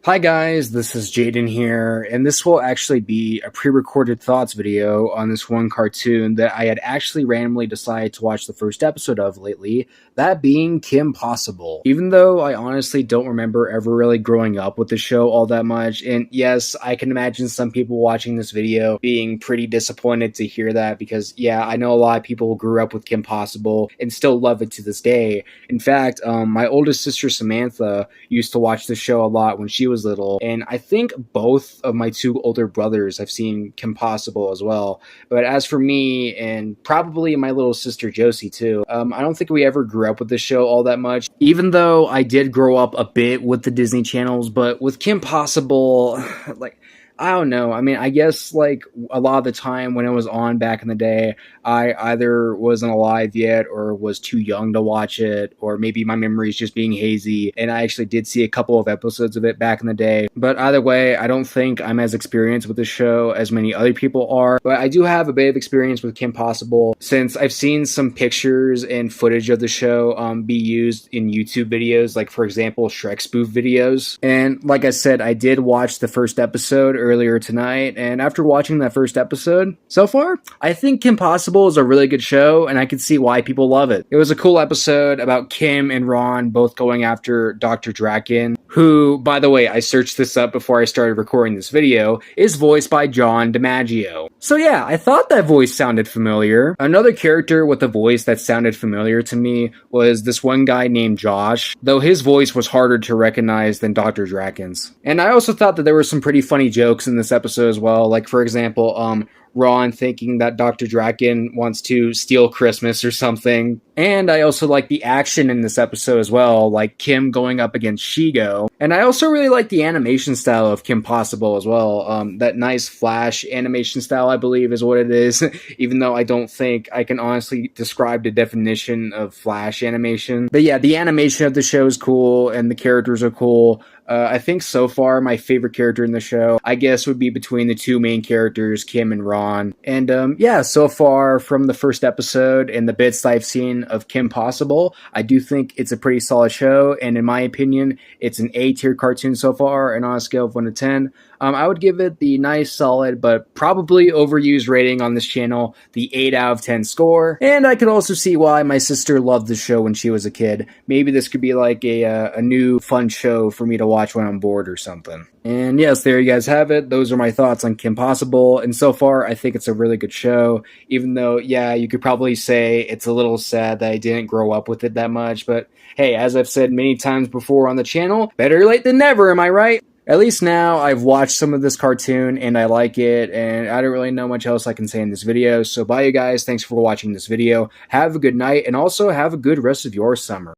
Hi guys, this is Jaden here, and this will actually be a pre-recorded thoughts video on this one cartoon that I had actually randomly decided to watch the first episode of lately, that being Kim Possible. Even though I honestly don't remember ever really growing up with the show all that much, and yes, I can imagine some people watching this video being pretty disappointed to hear that because yeah, I know a lot of people grew up with Kim Possible and still love it to this day. In fact, my oldest sister Samantha used to watch the show a lot when she was little, and I think both of my two older brothers have seen Kim Possible as well. But as for me, and probably my little sister Josie too, I don't think we ever grew up with the show all that much, even though I did grow up a bit with the Disney channels. But with Kim Possible, like, I don't know. I mean, I guess like a lot of the time when it was on back in the day, I either wasn't alive yet or was too young to watch it, or maybe my memory is just being hazy. And I actually did see a couple of episodes of it back in the day. But either way, I don't think I'm as experienced with the show as many other people are. But I do have a bit of experience with Kim Possible since I've seen some pictures and footage of the show be used in YouTube videos, like for example, Shrek spoof videos. And like I said, I did watch the first episode earlier tonight, and after watching that first episode, so far, I think Kim Possible is a really good show, and I can see why people love it. It was a cool episode about Kim and Ron both going after Dr. Draken, who, by the way, I searched this up before I started recording this video, is voiced by John DiMaggio. So yeah, I thought that voice sounded familiar. Another character with a voice that sounded familiar to me was this one guy named Josh, though his voice was harder to recognize than Dr. Draken's. And I also thought that there were some pretty funny jokes in this episode as well, like for example, Ron thinking that Dr. Draken wants to steal Christmas or something. And I also like the action in this episode as well, like Kim going up against Shigo. And I also really like the animation style of Kim Possible as well. That nice flash animation style, I believe, is what it is, even though I don't think I can honestly describe the definition of flash animation. But yeah, the animation of the show is cool, and the characters are cool. I think so far my favorite character in the show, I guess, would be between the two main characters, Kim and Ron. And yeah, so far from the first episode and the bits I've seen of Kim Possible, I do think it's a pretty solid show, and in my opinion, it's an A-tier cartoon so far, and on a scale of 1 to 10, I would give it the nice, solid, but probably overused rating on this channel, the 8 out of 10 score. And I could also see why my sister loved the show when she was a kid. Maybe this could be like a new fun show for me to watch when I'm bored or something. And yes, there you guys have it. Those are my thoughts on Kim Possible. And so far, I think it's a really good show. Even though, yeah, you could probably say it's a little sad that I didn't grow up with it that much. But hey, as I've said many times before on the channel, better late than never, am I right? At least now I've watched some of this cartoon and I like it, and I don't really know much else I can say in this video. So bye you guys, thanks for watching this video. Have a good night, and also have a good rest of your summer.